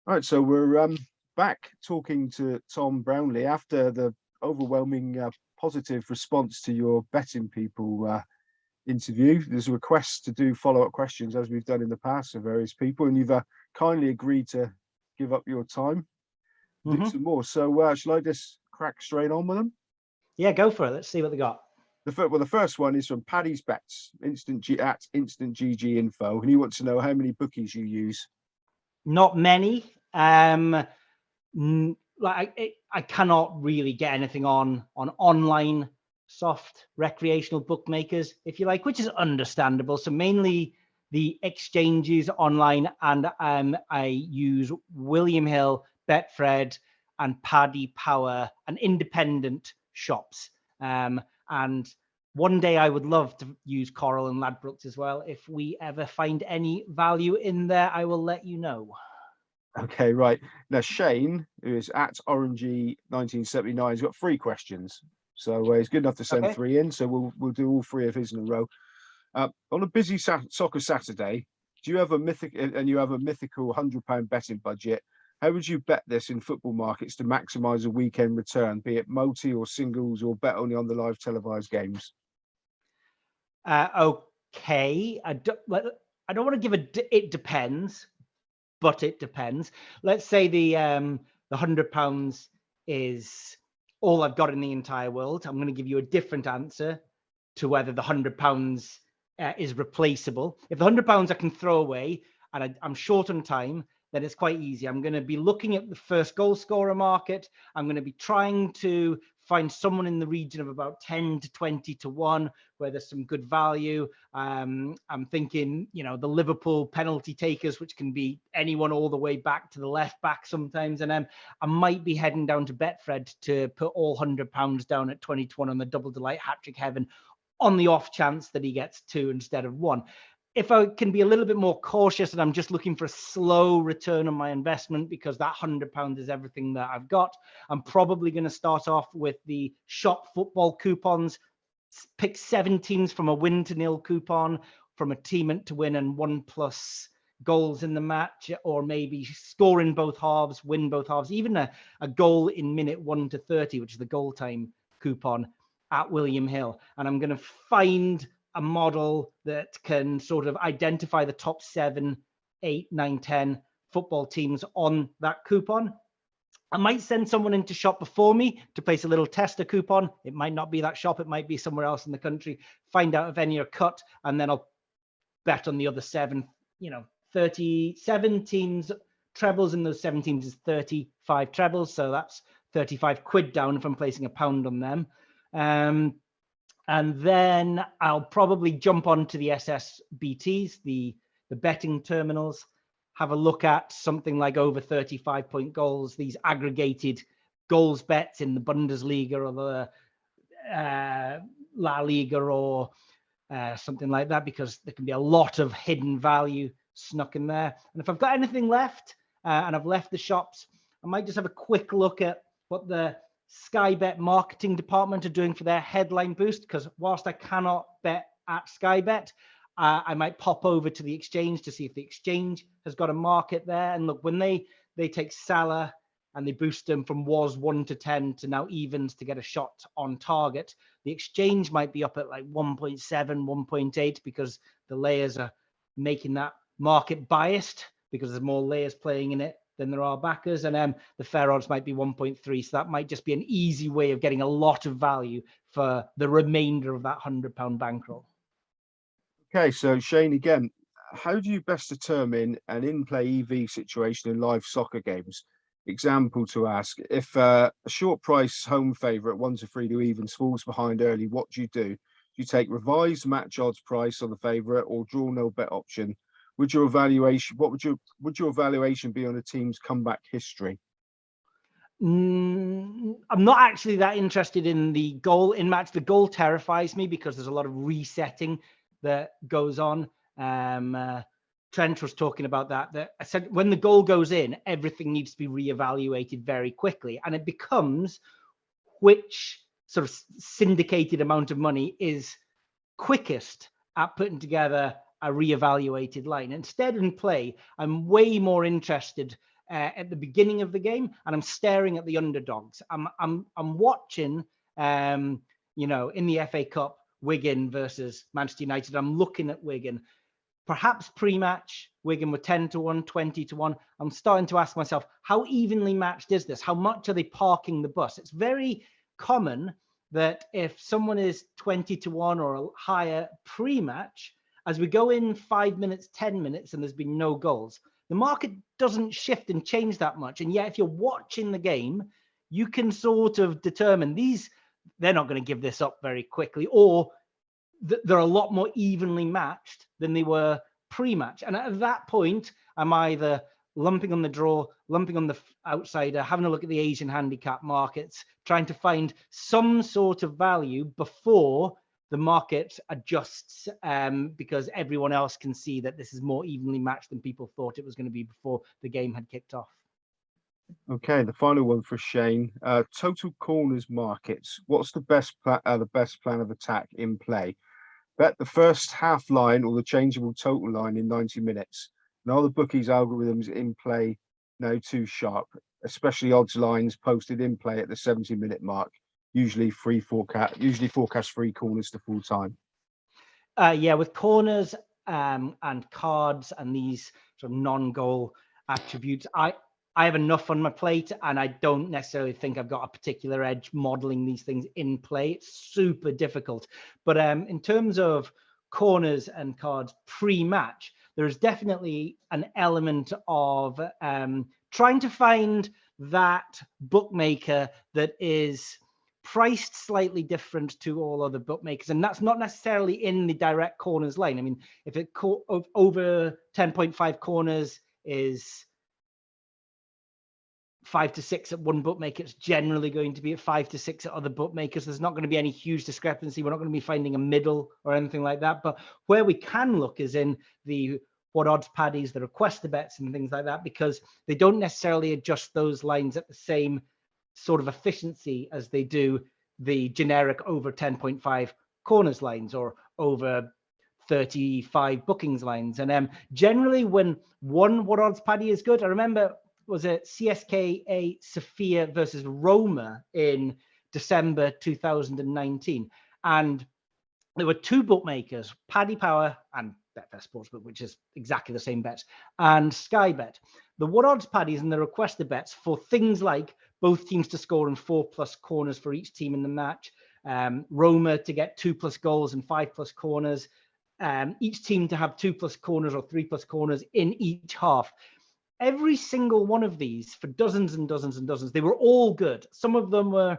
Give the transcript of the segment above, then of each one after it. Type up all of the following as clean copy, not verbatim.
All right, so we're back talking to Tom Brownlee after the overwhelming positive response to your betting people interview. There's a request to do follow-up questions as we've done in the past for various people, and you've kindly agreed to give up your time to do some more. So shall I just crack straight on with them? Yeah, go for it. Let's see what they got. The first one is from Paddy's Bets, at Instant GG Info, and he wants to know how many bookies you use. Not many. I cannot really get anything on online soft recreational bookmakers, if you like, which is understandable. So mainly the exchanges online, and I use William Hill, Betfred, and Paddy Power, and independent shops. And one day I would love to use Coral and Ladbrokes as well. If we ever find any value in there, I will let you know. Okay, right. Now, Shane, who is at Orangey1979, has got 3 questions. So he's good enough to send 3 in. So we'll do all 3 of his in a row. On a busy soccer Saturday, do you have a mythical £100 betting budget? How would you bet this in football markets to maximise a weekend return, be it multi or singles, or bet only on the live televised games? Okay. I don't want to give it depends, but it depends. Let's say the £100 is all I've got in the entire world. I'm going to give you a different answer to whether the £100 is replaceable. If the £100 I can throw away and I'm short on time, then it's quite easy. I'm going to be looking at the first goal scorer market. I'm going to be trying to find someone in the region of about 10 to 20 to 1 where there's some good value. I'm thinking, the Liverpool penalty takers, which can be anyone all the way back to the left back sometimes. And I might be heading down to Betfred to put all £100 down at 20 to 1 on the double delight hat-trick heaven on the off chance that he gets 2 instead of 1. If I can be a little bit more cautious and I'm just looking for a slow return on my investment because that £100 is everything that I've got, I'm probably going to start off with the shop football coupons, pick 7 teams from a win to nil coupon, from a team to win and 1+ goals in the match, or maybe score in both halves, win both halves, even a goal in minute 1 to 30, which is the goal time coupon at William Hill. And I'm going to find a model that can sort of identify the top 7, 8, 9, 10 football teams on that coupon. I might send someone into shop before me to place a little tester coupon. It might not be that shop. It might be somewhere else in the country. Find out if any are cut, and then I'll bet on the other 7, 37 teams. Trebles in those 7 teams is 35 trebles. So that's 35 quid down if I'm placing £1 on them. And then I'll probably jump onto the SSBTs, the betting terminals, have a look at something like over 35-point goals, these aggregated goals bets in the Bundesliga or the La Liga or something like that, because there can be a lot of hidden value snuck in there. And if I've got anything left and I've left the shops, I might just have a quick look at what the Sky Bet marketing department are doing for their headline boost, because whilst I cannot bet at Sky Bet, I might pop over to the exchange to see if the exchange has got a market there. And look, when they take Salah and they boost them from was 1 to 10 to now evens to get a shot on target, the exchange might be up at like 1.7, 1.8, because the layers are making that market biased because there's more layers playing in it than there are backers, and the fair odds might be 1.3. So that might just be an easy way of getting a lot of value for the remainder of that £100 bankroll. Okay, so Shane, again, how do you best determine an in-play EV situation in live soccer games? Example to ask, if a short price home favourite 1 to 3 to evens falls behind early, what do? Do you take revised match odds price on the favourite or draw no bet option? Would your evaluation be on a team's comeback history? I'm not actually that interested in the goal in match. The goal terrifies me because there's a lot of resetting that goes on. Trent was talking about that I said when the goal goes in, everything needs to be reevaluated very quickly, and it becomes which sort of syndicated amount of money is quickest at putting together a reevaluated line. Instead, in play, I'm way more interested at the beginning of the game, and I'm staring at the underdogs. I'm watching, you know, in the FA Cup, Wigan versus Manchester United. I'm looking at Wigan. Perhaps pre-match, Wigan were 10-1, 20-1. I'm starting to ask myself, how evenly matched is this? How much are they parking the bus? It's very common that if someone is 20-1 or higher pre-match, as we go in 5 minutes, 10 minutes, and there's been no goals, the market doesn't shift and change that much. And yet, if you're watching the game, you can sort of determine they're not going to give this up very quickly, or they're a lot more evenly matched than they were pre-match. And at that point, I'm either lumping on the draw, lumping on the outsider, having a look at the Asian handicap markets, trying to find some sort of value before the market adjusts, because everyone else can see that this is more evenly matched than people thought it was going to be before the game had kicked off. Okay, the final one for Shane. Total corners markets. What's the best plan of attack in play? Bet the first half line or the changeable total line in 90 minutes. And are the bookies' algorithms in play now too sharp, especially odds lines posted in play at the 70-minute mark? Usually forecast 3 corners to full time. Yeah, with corners and cards and these sort of non-goal attributes, I have enough on my plate, and I don't necessarily think I've got a particular edge modeling these things in play. It's super difficult. But in terms of corners and cards pre-match, there's definitely an element of trying to find that bookmaker that is priced slightly different to all other bookmakers. And that's not necessarily in the direct corners line. I mean, if it over 10.5 corners is 5 to 6 at one bookmaker, it's generally going to be at 5 to 6 at other bookmakers. There's not going to be any huge discrepancy. We're not going to be finding a middle or anything like that. But where we can look is in the what odds paddies, the requester bets and things like that, because they don't necessarily adjust those lines at the same sort of efficiency as they do the generic over 10.5 corners lines or over 35 bookings lines. And generally when one what odds paddy is good, I remember, was it CSKA Sofia versus Roma in December 2019. And there were 2 bookmakers, Paddy Power and Betfair Sportsbook, which is exactly the same bets, and Sky Bet. The what odds paddies and the requested bets for things like both teams to score in 4+ corners for each team in the match, Roma to get 2+ goals and 5+ corners, each team to have 2+ corners or 3+ corners in each half. Every single one of these, for dozens and dozens and dozens, they were all good. Some of them were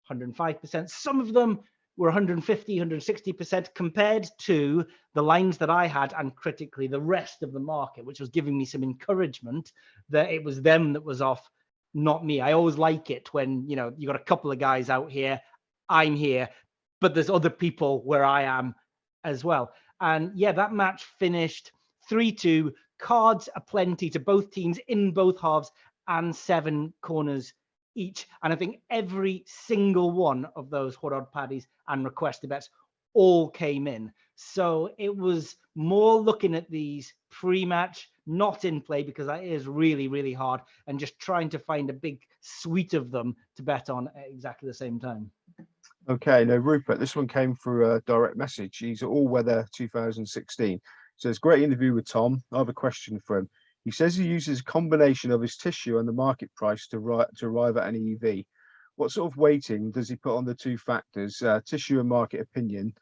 105%. Some of them were 150, 160% compared to the lines that I had, and critically the rest of the market, which was giving me some encouragement that it was them that was off, not me. I always like it when, you know, you got a couple of guys out here, I'm here, but there's other people where I am as well. And yeah, that match finished 3-2. Cards aplenty to both teams in both halves and 7 corners each. And I think every single one of those what odd paddies and requested bets all came in. So it was more looking at these pre-match, not in play, because that is really, really hard, and just trying to find a big suite of them to bet on at exactly the same time. Okay, no, Rupert, this one came through a direct message. He's at All Weather 2016. So it's a great interview with Tom. I have a question for him. He says he uses a combination of his tissue and the market price to arrive at an EV. What sort of weighting does he put on the 2 factors, tissue and market opinion,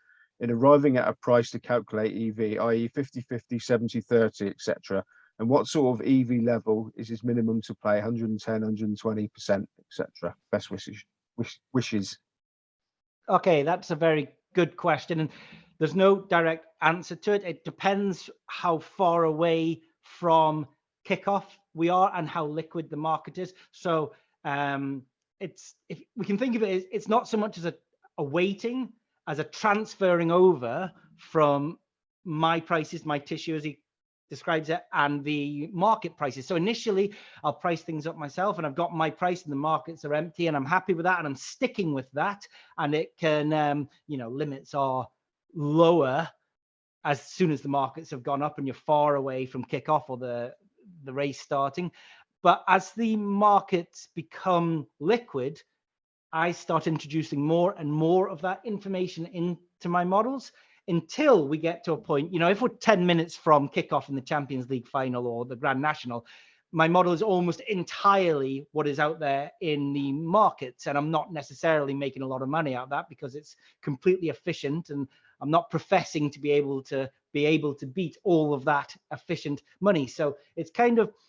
in arriving at a price to calculate EV, i.e. 50-50, 70-30, etc.? And what sort of EV level is his minimum to play, 110, 120%, etc.? Best wishes. Okay, that's a very good question. And there's no direct answer to it. It depends how far away from kickoff we are and how liquid the market is. So if we can think of it, it's not so much as a weighting as a transferring over from my prices, my tissue, as he describes it, and the market prices. So initially I'll price things up myself, and I've got my price and the markets are empty, and I'm happy with that, and I'm sticking with that. And it can, limits are lower as soon as the markets have gone up and you're far away from kickoff or the race starting. But as the markets become liquid, I start introducing more and more of that information into my models until we get to a point, if we're 10 minutes from kickoff in the Champions League final or the Grand National, my model is almost entirely what is out there in the markets. And I'm not necessarily making a lot of money out of that because it's completely efficient. And I'm not professing to be able to beat all of that efficient money. So it's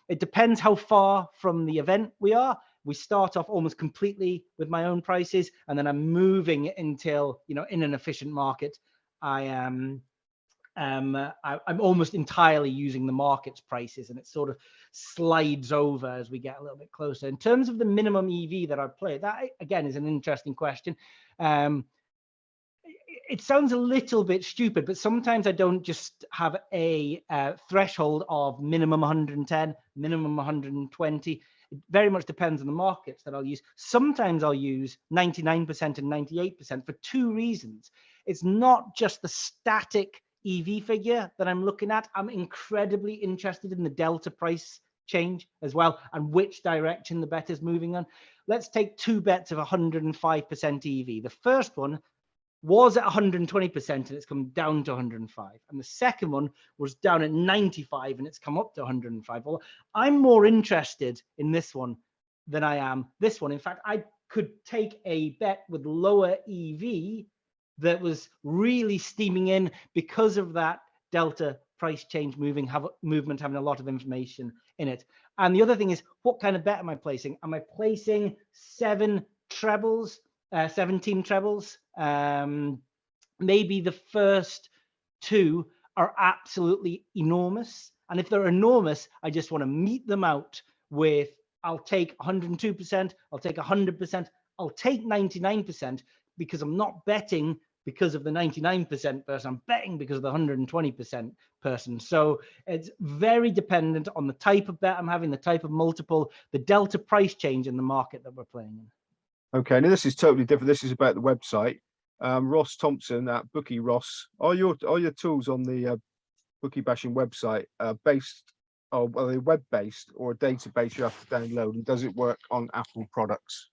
it depends how far from the event we are. We start off almost completely with my own prices, and then I'm moving until, in an efficient market, I'm almost entirely using the market's prices, and it sort of slides over as we get a little bit closer. In terms of the minimum EV that I play, that again is an interesting question. It sounds a little bit stupid, but sometimes I don't just have a threshold of minimum 110, minimum 120. It very much depends on the markets that I'll use. Sometimes I'll use 99% and 98% for two reasons. It's not just the static EV figure that I'm looking at. I'm incredibly interested in the delta price change as well and which direction the bet is moving on. Let's take two bets of 105% EV. The first one was at 120% and it's come down to 105. And the second one was down at 95 and it's come up to 105. Well, I'm more interested in this one than I am this one. In fact, I could take a bet with lower EV that was really steaming in because of that delta price change movement having a lot of information in it. And the other thing is, what kind of bet am I placing? Am I placing 17 trebles? Maybe the first two are absolutely enormous. And if they're enormous, I just want to meet them out with, I'll take 102%, I'll take 100%, I'll take 99% because I'm not betting because of the 99% person, I'm betting because of the 120% person. So it's very dependent on the type of bet I'm having, the type of multiple, the delta price change in the market that we're playing in. Okay, now this is totally different. This is about the website. Ross Thompson at Bookie Ross. Are your tools on the Bookie Bashing website based, are they web based or a database you have to download? And does it work on Apple products?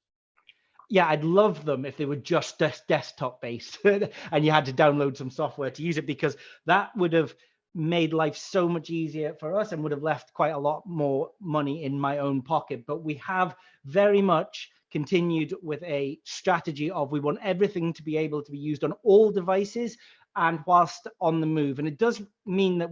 Yeah, I'd love them if they were just desktop based and you had to download some software to use it, because that would have made life so much easier for us and would have left quite a lot more money in my own pocket. But we have very much continued with a strategy of we want everything to be able to be used on all devices and whilst on the move. And it does mean that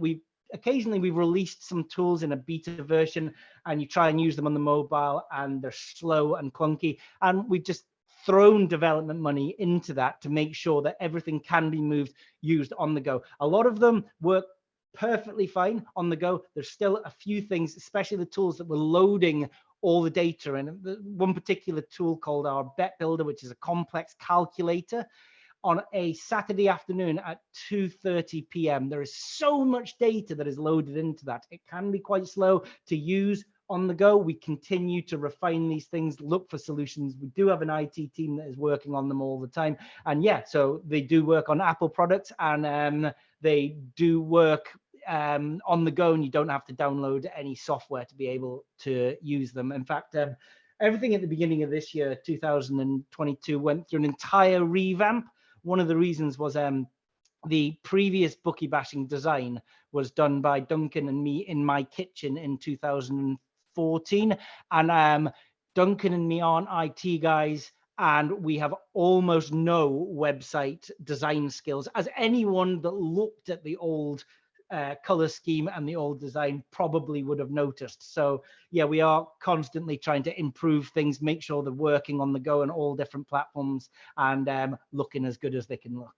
occasionally we've released some tools in a beta version and you try and use them on the mobile and they're slow and clunky. And we've just thrown development money into that to make sure that everything can be used on the go. A lot of them work perfectly fine on the go. There's still a few things, especially the tools that we're loading all the data in. One particular tool called our Bet Builder, which is a complex calculator, on a Saturday afternoon at 2:30 p.m. There is so much data that is loaded into that. It can be quite slow to use on the go. We continue to refine these things, look for solutions. We do have an IT team that is working on them all the time. And yeah, so they do work on Apple products and they do work on the go, and you don't have to download any software to be able to use them. In fact, everything at the beginning of this year, 2022, went through an entire revamp. One of the reasons was the previous Bookie Bashing design was done by Duncan and me in my kitchen in 2014. And Duncan and me aren't IT guys, and we have almost no website design skills, as anyone that looked at the old color scheme and the old design probably would have noticed. So yeah, we are constantly trying to improve things, make sure they're working on the go on all different platforms and looking as good as they can look.